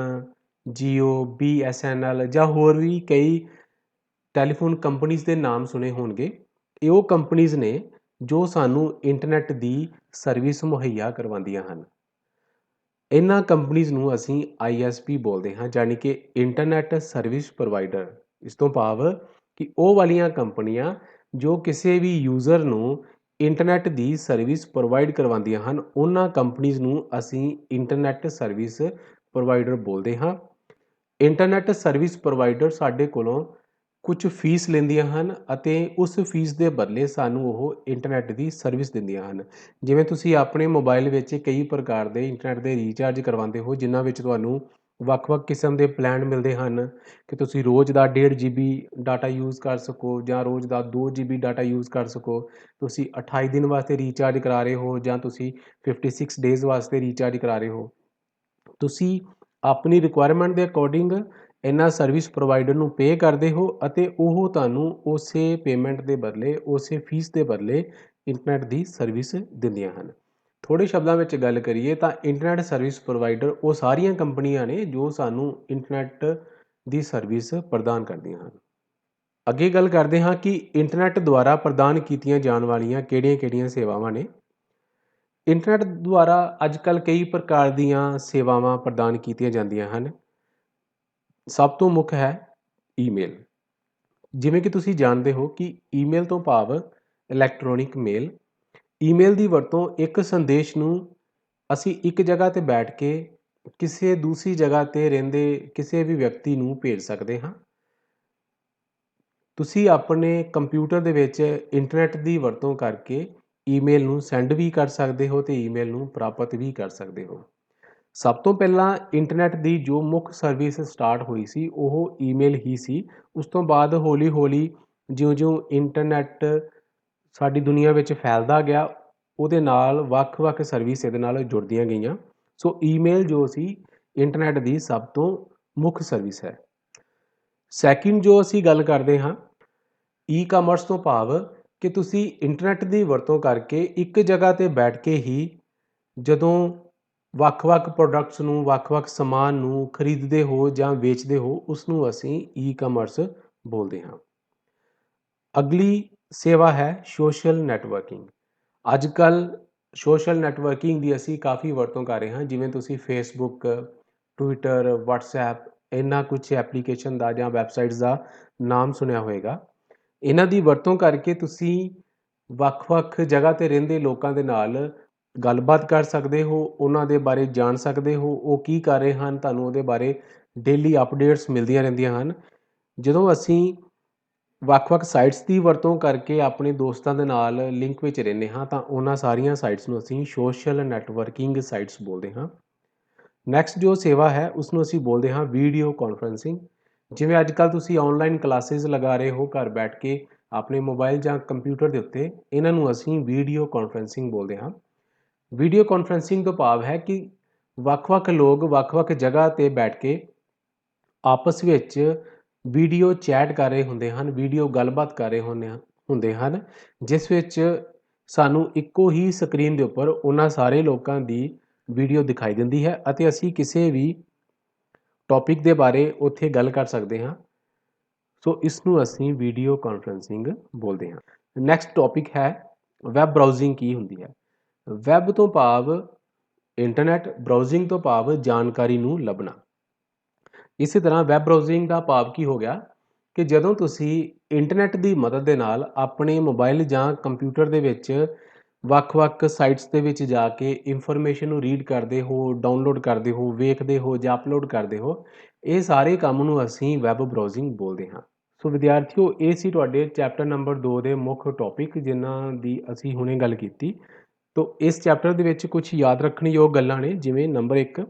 ਜੀਓ, BSNL ਜਾਂ ਹੋਰ ਵੀ ਕਈ ਟੈਲੀਫੋਨ ਕੰਪਨੀਜ਼ ਦੇ ਨਾਮ ਸੁਣੇ ਹੋਣਗੇ, ਇਹ ਉਹ ਕੰਪਨੀਜ਼ ਨੇ ਜੋ ਸਾਨੂੰ ਇੰਟਰਨੈਟ ਦੀ ਸਰਵਿਸ ਮੁਹੱਈਆ ਕਰਵਾਉਂਦੀਆਂ ਹਨ। ਇਹਨਾਂ ਕੰਪਨੀਜ਼ ਨੂੰ ਅਸੀਂ ISP ਬੋਲਦੇ ਹਾਂ, ਯਾਨੀ ਕਿ ਇੰਟਰਨੈਟ ਸਰਵਿਸ ਪ੍ਰੋਵਾਈਡਰ। ਇਸ ਤੋਂ ਭਾਵ ਕਿ ਉਹ ਵਾਲੀਆਂ ਕੰਪਨੀਆਂ ਜੋ ਕਿਸੇ ਵੀ ਯੂਜ਼ਰ ਨੂੰ ਇੰਟਰਨੈਟ ਦੀ ਸਰਵਿਸ ਪ੍ਰੋਵਾਈਡ ਕਰਵਾਉਂਦੀਆਂ ਹਨ, ਉਹਨਾਂ ਕੰਪਨੀਜ਼ ਨੂੰ ਅਸੀਂ ਇੰਟਰਨੈਟ ਸਰਵਿਸ ਪ੍ਰੋਵਾਈਡਰ ਬੋਲਦੇ ਹਾਂ। ਇੰਟਰਨੈਟ ਸਰਵਿਸ ਪ੍ਰੋਵਾਈਡਰ ਸਾਡੇ ਕੋਲੋਂ ਕੁਝ ਫੀਸ ਲੈਂਦੀਆਂ ਹਨ ਅਤੇ ਉਸ ਫੀਸ ਦੇ ਬਦਲੇ ਸਾਨੂੰ ਉਹ ਇੰਟਰਨੈਟ ਦੀ ਸਰਵਿਸ ਦਿੰਦੀਆਂ ਹਨ। ਜਿਵੇਂ ਤੁਸੀਂ ਆਪਣੇ ਮੋਬਾਈਲ ਵਿੱਚ ਕਈ ਪ੍ਰਕਾਰ ਦੇ ਇੰਟਰਨੈਟ ਦੇ ਰੀਚਾਰਜ ਕਰਵਾਉਂਦੇ ਹੋ, ਜਿਨ੍ਹਾਂ ਵਿੱਚ ਤੁਹਾਨੂੰ ਵੱਖ-ਵੱਖ ਕਿਸਮ ਦੇ ਪਲਾਨ ਮਿਲਦੇ ਹਨ ਕਿ ਤੁਸੀਂ ਰੋਜ਼ ਦਾ 1.5 GB ਡਾਟਾ ਯੂਜ਼ ਕਰ ਸਕੋ ਜਾਂ ਰੋਜ਼ ਦਾ 2 GB ਡਾਟਾ ਯੂਜ਼ ਕਰ ਸਕੋ। ਤੁਸੀਂ 28 ਦਿਨ ਵਾਸਤੇ ਰੀਚਾਰਜ ਕਰਾ ਰਹੇ ਹੋ ਜਾਂ ਤੁਸੀਂ 56 ਡੇਜ਼ ਵਾਸਤੇ ਰੀਚਾਰਜ ਕਰਾ ਰਹੇ ਹੋ। ਤੁਸੀਂ ਆਪਣੀ ਰਿਕੁਆਇਰਮੈਂਟ ਦੇ ਅਕੋਰਡਿੰਗ ਇਹਨਾਂ ਸਰਵਿਸ ਪ੍ਰੋਵਾਈਡਰ ਨੂੰ ਪੇ ਕਰਦੇ ਹੋ ਅਤੇ ਉਹ ਤੁਹਾਨੂੰ ਉਸੇ ਪੇਮੈਂਟ ਦੇ ਬਦਲੇ, ਉਸੇ ਫੀਸ ਦੇ ਬਦਲੇ ਇੰਟਰਨੈਟ ਦੀ ਸਰਵਿਸ ਦਿੰਦੀਆਂ ਹਨ। ਥੋੜ੍ਹੇ ਸ਼ਬਦਾਂ ਵਿੱਚ ਗੱਲ ਕਰੀਏ ਤਾਂ ਇੰਟਰਨੈਟ ਸਰਵਿਸ ਪ੍ਰੋਵਾਈਡਰ ਉਹ ਸਾਰੀਆਂ ਕੰਪਨੀਆਂ ਨੇ ਜੋ ਸਾਨੂੰ ਇੰਟਰਨੈਟ ਦੀ ਸਰਵਿਸ ਪ੍ਰਦਾਨ ਕਰਦੀਆਂ ਹਨ। ਅੱਗੇ ਗੱਲ ਕਰਦੇ ਹਾਂ ਕਿ ਇੰਟਰਨੈਟ ਦੁਆਰਾ ਪ੍ਰਦਾਨ ਕੀਤੀਆਂ ਜਾਣ ਵਾਲੀਆਂ ਕਿਹੜੀਆਂ-ਕਿਹੜੀਆਂ ਸੇਵਾਵਾਂ ਨੇ। ਇੰਟਰਨੈਟ ਦੁਆਰਾ ਅੱਜ ਕੱਲ੍ਹ ਕਈ ਪ੍ਰਕਾਰ ਦੀਆਂ ਸੇਵਾਵਾਂ ਪ੍ਰਦਾਨ ਕੀਤੀਆਂ ਜਾਂਦੀਆਂ ਹਨ। ਸਭ ਤੋਂ ਮੁੱਖ ਹੈ ਈਮੇਲ। ਜਿਵੇਂ ਕਿ ਤੁਸੀਂ ਜਾਣਦੇ ਹੋ ਕਿ ਈਮੇਲ ਤੋਂ ਭਾਵ ਇਲੈਕਟ੍ਰੋਨਿਕ ਮੇਲ। ਈਮੇਲ ਦੀ ਵਰਤੋਂ ਇੱਕ ਸੰਦੇਸ਼ ਨੂੰ ਅਸੀਂ ਇੱਕ ਜਗ੍ਹਾ 'ਤੇ ਬੈਠ ਕੇ ਕਿਸੇ ਦੂਸਰੀ ਜਗ੍ਹਾ 'ਤੇ ਰਹਿੰਦੇ ਕਿਸੇ ਵੀ ਵਿਅਕਤੀ ਨੂੰ ਭੇਜ ਸਕਦੇ ਹਾਂ। ਤੁਸੀਂ ਆਪਣੇ ਕੰਪਿਊਟਰ ਦੇ ਵਿੱਚ ਇੰਟਰਨੈਟ ਦੀ ਵਰਤੋਂ ਕਰਕੇ ਈਮੇਲ ਨੂੰ ਸੈਂਡ ਵੀ ਕਰ ਸਕਦੇ ਹੋ ਅਤੇ ਈਮੇਲ ਨੂੰ ਪ੍ਰਾਪਤ ਵੀ ਕਰ ਸਕਦੇ ਹੋ। ਸਭ ਤੋਂ ਪਹਿਲਾਂ ਇੰਟਰਨੈਟ ਦੀ ਜੋ ਮੁੱਖ ਸਰਵਿਸ ਸਟਾਰਟ ਹੋਈ ਸੀ ਉਹ ਈਮੇਲ ਹੀ ਸੀ। ਉਸ ਤੋਂ ਬਾਅਦ ਹੌਲੀ-ਹੌਲੀ ਜਿਉਂ-ਜਿਉਂ ਇੰਟਰਨੈਟ ਸਾਡੀ ਦੁਨੀਆ ਵਿੱਚ ਫੈਲਦਾ ਗਿਆ, ਉਹਦੇ ਨਾਲ ਵੱਖ-ਵੱਖ ਸਰਵਿਸ ਇਹਦੇ ਨਾਲ ਜੁੜਦੀਆਂ ਗਈਆਂ। ਸੋ ਈਮੇਲ ਜੋ ਸੀ ਇੰਟਰਨੈਟ ਦੀ ਸਭ ਤੋਂ ਮੁੱਖ ਸਰਵਿਸ ਹੈ। ਸੈਕਿੰਡ ਜੋ ਅਸੀਂ ਗੱਲ ਕਰਦੇ ਹਾਂ ਈ-ਕਾਮਰਸ ਤੋਂ ਭਾਵ ਕਿ ਤੁਸੀਂ ਇੰਟਰਨੈਟ ਦੀ ਵਰਤੋਂ ਕਰਕੇ ਇੱਕ ਜਗ੍ਹਾ 'ਤੇ ਬੈਠ ਕੇ ਹੀ ਜਦੋਂ ਵੱਖ-ਵੱਖ ਪ੍ਰੋਡਕਟਸ ਨੂੰ, ਵੱਖ-ਵੱਖ ਸਮਾਨ ਨੂੰ ਖਰੀਦਦੇ ਹੋ ਜਾਂ ਵੇਚਦੇ ਹੋ, ਉਸ ਨੂੰ ਅਸੀਂ ਈ-ਕਾਮਰਸ ਬੋਲਦੇ ਹਾਂ। ਅਗਲੀ ਸੇਵਾ ਹੈ ਸੋਸ਼ਲ ਨੈਟਵਰਕਿੰਗ। ਅੱਜ ਕੱਲ੍ਹ ਸੋਸ਼ਲ ਨੈਟਵਰਕਿੰਗ ਦੀ ਅਸੀਂ ਕਾफ़ੀ ਵਰਤੋਂ ਕਰ ਰਹੇ ਹਾਂ, ਜਿਵੇਂ ਤੁਸੀਂ ਫੇਸਬੁੱਕ, ਟਵਿੱਟਰ, ਵਟਸਐਪ, ਇਹਨਾਂ ਕੁਛ ਐਪਲੀਕੇਸ਼ਨ ਦਾ ਜਾਂ ਵੈਬਸਾਈਟਸ ਦਾ ਨਾਮ ਸੁਣਿਆ ਹੋਵੇਗਾ। ਇਹਨਾਂ ਦੀ ਵਰਤੋਂ ਕਰਕੇ ਤੁਸੀਂ ਵੱਖ-ਵੱਖ ਜਗ੍ਹਾ 'ਤੇ ਰਹਿੰਦੇ ਲੋਕਾਂ ਦੇ ਨਾਲ ਗੱਲਬਾਤ ਕਰ ਸਕਦੇ ਹੋ, ਉਹਨਾਂ ਦੇ ਬਾਰੇ ਜਾਣ ਸਕਦੇ ਹੋ, ਉਹ ਕੀ ਕਰ ਰਹੇ ਹਨ, ਤੁਹਾਨੂੰ ਉਹਦੇ ਬਾਰੇ ਡੇਲੀ ਅਪਡੇਟਸ ਮਿਲਦੀਆਂ ਰਹਿੰਦੀਆਂ ਹਨ। ਜਦੋਂ ਅਸੀਂ ਵੱਖ-ਵੱਖ ਸਾਈਟਸ ਦੀ ਵਰਤੋਂ ਕਰਕੇ ਆਪਣੇ ਦੋਸਤਾਂ ਦੇ ਨਾਲ ਲਿੰਕ ਵਿੱਚ ਰਹਿੰਦੇ ਹਾਂ, ਤਾਂ ਉਹਨਾਂ ਸਾਰੀਆਂ ਸਾਈਟਸ ਨੂੰ ਅਸੀਂ ਸੋਸ਼ਲ ਨੈਟਵਰਕਿੰਗ ਸਾਈਟਸ ਬੋਲਦੇ ਹਾਂ। ਨੈਕਸਟ ਜੋ ਸੇਵਾ ਹੈ ਉਸਨੂੰ ਅਸੀਂ ਬੋਲਦੇ ਹਾਂ ਵੀਡੀਓ ਕਾਨਫਰੰਸਿੰਗ। ਜਿਵੇਂ ਅੱਜ ਕੱਲ੍ਹ ਤੁਸੀਂ ਆਨਲਾਈਨ ਕਲਾਸਿਸ ਲਗਾ ਰਹੇ ਹੋ ਘਰ ਬੈਠ ਕੇ ਆਪਣੇ ਮੋਬਾਈਲ ਜਾਂ ਕੰਪਿਊਟਰ ਦੇ ਉੱਤੇ, ਇਹਨਾਂ ਨੂੰ ਅਸੀਂ ਵੀਡੀਓ ਕਾਨਫਰੰਸਿੰਗ ਬੋਲਦੇ ਹਾਂ। ਵੀਡੀਓ ਕਾਨਫਰੰਸਿੰਗ ਤੋਂ ਭਾਵ ਹੈ ਕਿ ਵੱਖ-ਵੱਖ ਲੋਕ ਵੱਖ-ਵੱਖ ਜਗ੍ਹਾ 'ਤੇ ਬੈਠ ਕੇ ਆਪਸ ਵਿੱਚ ਵੀਡੀਓ ਚੈਟ ਕਰ ਰਹੇ ਹੁੰਦੇ ਹਨ, ਵੀਡੀਓ ਗੱਲਬਾਤ ਕਰ ਰਹੇ ਹੁੰਦੇ ਹਨ, ਜਿਸ ਵਿੱਚ ਸਾਨੂੰ ਇੱਕੋ ਹੀ ਸਕਰੀਨ ਦੇ ਉੱਪਰ ਉਹਨਾਂ ਸਾਰੇ ਲੋਕਾਂ ਦੀ ਵੀਡੀਓ ਦਿਖਾਈ ਦਿੰਦੀ ਹੈ ਅਤੇ ਅਸੀਂ ਕਿਸੇ ਵੀ ਟੌਪਿਕ ਦੇ ਬਾਰੇ ਉੱਥੇ ਗੱਲ ਕਰ ਸਕਦੇ ਹਾਂ। ਸੋ ਇਸ ਨੂੰ ਅਸੀਂ ਵੀਡੀਓ ਕਾਨਫਰੰਸਿੰਗ ਬੋਲਦੇ ਹਾਂ। ਨੈਕਸਟ ਟੌਪਿਕ ਹੈ ਵੈਬ ਬਰਾਊਜ਼ਿੰਗ ਕੀ ਹੁੰਦੀ ਹੈ। ਵੈਬ ਤੋਂ ਭਾਵ ਇੰਟਰਨੈਟ, ਬਰਾਊਜ਼ਿੰਗ ਤੋਂ ਭਾਵ ਜਾਣਕਾਰੀ ਨੂੰ ਲੱਭਣਾ। ਇਸੇ ਤਰ੍ਹਾਂ ਵੈਬ ਬਰਾਊਜ਼ਿੰਗ ਦਾ ਭਾਵ ਕੀ ਹੋ ਗਿਆ ਕਿ ਜਦੋਂ ਤੁਸੀਂ ਇੰਟਰਨੈਟ ਦੀ ਮਦਦ ਦੇ ਨਾਲ ਆਪਣੇ ਮੋਬਾਈਲ ਜਾਂ ਕੰਪਿਊਟਰ ਦੇ ਵਿੱਚ ਵੱਖ-ਵੱਖ ਸਾਈਟਸ ਦੇ ਵਿੱਚ ਜਾ ਕੇ ਇਨਫੋਰਮੇਸ਼ਨ ਨੂੰ ਰੀਡ ਕਰਦੇ ਹੋ, ਡਾਊਨਲੋਡ ਕਰਦੇ ਹੋ, ਵੇਖਦੇ ਹੋ ਜਾਂ ਅਪਲੋਡ ਕਰਦੇ ਹੋ, ਇਹ ਸਾਰੇ ਕੰਮ ਨੂੰ ਅਸੀਂ ਵੈਬ ਬਰਾਊਜ਼ਿੰਗ ਬੋਲਦੇ ਹਾਂ। ਸੋ ਵਿਦਿਆਰਥੀਓ, ਇਹ ਸੀ ਤੁਹਾਡੇ ਚੈਪਟਰ ਨੰਬਰ 2 ਦੇ ਮੁੱਖ ਟੌਪਿਕ ਜਿਨ੍ਹਾਂ ਦੀ ਅਸੀਂ ਹੁਣੇ ਗੱਲ ਕੀਤੀ। ਤੋ ਇਸ ਚੈਪਟਰ ਦੇ ਵਿੱਚ ਕੁਝ ਯਾਦ ਰੱਖਣਯੋਗ ਗੱਲਾਂ ਨੇ, ਜਿਵੇਂ ਨੰਬਰ 1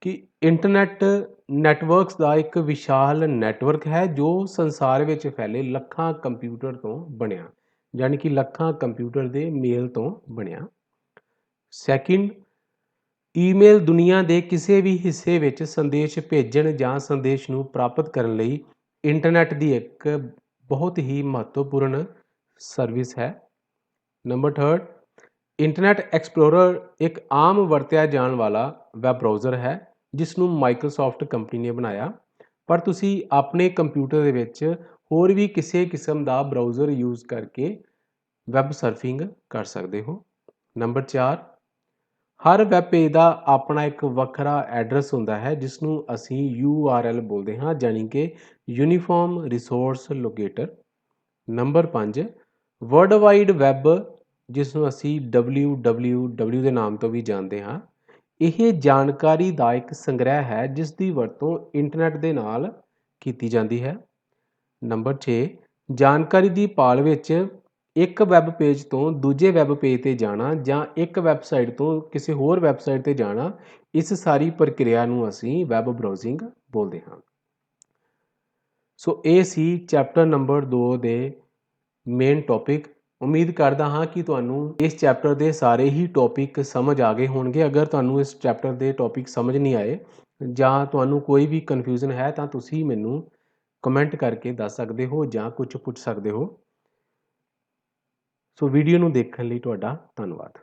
ਕਿ ਇੰਟਰਨੈਟ ਨੈਟਵਰਕਸ ਦਾ ਇੱਕ ਵਿਸ਼ਾਲ ਨੈਟਵਰਕ ਹੈ ਜੋ ਸੰਸਾਰ ਵਿੱਚ ਫੈਲੇ ਲੱਖਾਂ ਕੰਪਿਊਟਰ ਤੋਂ ਬਣਿਆ, ਯਾਨੀ ਕਿ ਲੱਖਾਂ ਕੰਪਿਊਟਰ ਦੇ ਮੇਲ ਤੋਂ ਬਣਿਆ। ਸੈਕਿੰਡ, ਈਮੇਲ ਦੁਨੀਆ ਦੇ ਕਿਸੇ ਵੀ ਹਿੱਸੇ ਵਿੱਚ ਸੰਦੇਸ਼ ਭੇਜਣ ਜਾਂ ਸੰਦੇਸ਼ ਨੂੰ ਪ੍ਰਾਪਤ ਕਰਨ ਲਈ ਇੰਟਰਨੈਟ ਦੀ ਇੱਕ ਬਹੁਤ ਹੀ ਮਹੱਤਵਪੂਰਨ ਸਰਵਿਸ ਹੈ। ਨੰਬਰ 3, ਇੰਟਰਨੈਟ ਐਕਸਪਲੋਰਰ ਇੱਕ ਆਮ ਵਰਤਿਆ ਜਾਣ ਵਾਲਾ ਵੈਬ ਬਰਾਊਜ਼ਰ ਹੈ ਜਿਸ ਨੂੰ ਮਾਈਕਰੋਸਾਫਟ ਕੰਪਨੀ ਨੇ ਬਣਾਇਆ, ਪਰ ਤੁਸੀਂ ਆਪਣੇ ਕੰਪਿਊਟਰ ਦੇ ਵਿੱਚ ਹੋਰ ਵੀ ਕਿਸੇ ਕਿਸਮ ਦਾ ਬਰਾਊਜ਼ਰ ਯੂਜ਼ ਕਰਕੇ ਵੈਬ ਸਰਫਿੰਗ ਕਰ ਸਕਦੇ ਹੋ। ਨੰਬਰ 4, ਹਰ ਵੈਬ ਪੇਜ ਦਾ ਆਪਣਾ ਇੱਕ ਵੱਖਰਾ ਐਡਰੈਸ ਹੁੰਦਾ ਹੈ ਜਿਸ ਨੂੰ ਅਸੀਂ URL ਬੋਲਦੇ ਹਾਂ, ਯਾਨੀ ਕਿ uniform resource locator. Number 5, world wide web ਜਿਸ ਨੂੰ ਅਸੀਂ WWW ਦੇ ਨਾਮ ਤੋਂ ਵੀ ਜਾਣਦੇ ਹਾਂ, ਇਹ ਜਾਣਕਾਰੀ ਦਾ ਇੱਕ ਸੰਗ੍ਰਹਿ ਹੈ ਜਿਸ ਦੀ ਵਰਤੋਂ ਇੰਟਰਨੈਟ ਦੇ ਨਾਲ ਕੀਤੀ ਜਾਂਦੀ ਹੈ। ਨੰਬਰ 6, ਜਾਣਕਾਰੀ ਦੀ ਭਾਲ ਵਿੱਚ ਇੱਕ ਵੈਬ ਪੇਜ ਤੋਂ ਦੂਜੇ ਵੈਬ ਪੇਜ 'ਤੇ ਜਾਣਾ ਜਾਂ ਇੱਕ ਵੈਬਸਾਈਟ ਤੋਂ ਕਿਸੇ ਹੋਰ ਵੈਬਸਾਈਟ 'ਤੇ ਜਾਣਾ, ਇਸ ਸਾਰੀ ਪ੍ਰਕਿਰਿਆ ਨੂੰ ਅਸੀਂ ਵੈਬ ਬਰਾਊਜ਼ਿੰਗ ਬੋਲਦੇ ਹਾਂ। ਸੋ ਇਹ ਸੀ ਚੈਪਟਰ ਨੰਬਰ 2 ਦੇ ਮੇਨ ਟੌਪਿਕ। ਉਮੀਦ ਕਰਦਾ ਹਾਂ ਕਿ ਤੁਹਾਨੂੰ ਇਸ ਚੈਪਟਰ ਦੇ ਸਾਰੇ ਹੀ ਟੌਪਿਕ ਸਮਝ ਆ ਗਏ ਹੋਣਗੇ। ਅਗਰ ਤੁਹਾਨੂੰ ਇਸ ਚੈਪਟਰ ਦੇ ਟੌਪਿਕ ਸਮਝ ਨਹੀਂ ਆਏ ਜਾਂ ਤੁਹਾਨੂੰ ਕੋਈ ਵੀ ਕਨਫਿਊਜ਼ਨ ਹੈ ਤਾਂ ਤੁਸੀਂ ਮੈਨੂੰ ਕਮੈਂਟ ਕਰਕੇ ਦੱਸ ਸਕਦੇ ਹੋ ਜਾਂ ਕੁਝ ਪੁੱਛ ਸਕਦੇ ਹੋ। ਸੋ ਵੀਡੀਓ ਨੂੰ ਦੇਖਣ ਲਈ ਤੁਹਾਡਾ ਧੰਨਵਾਦ।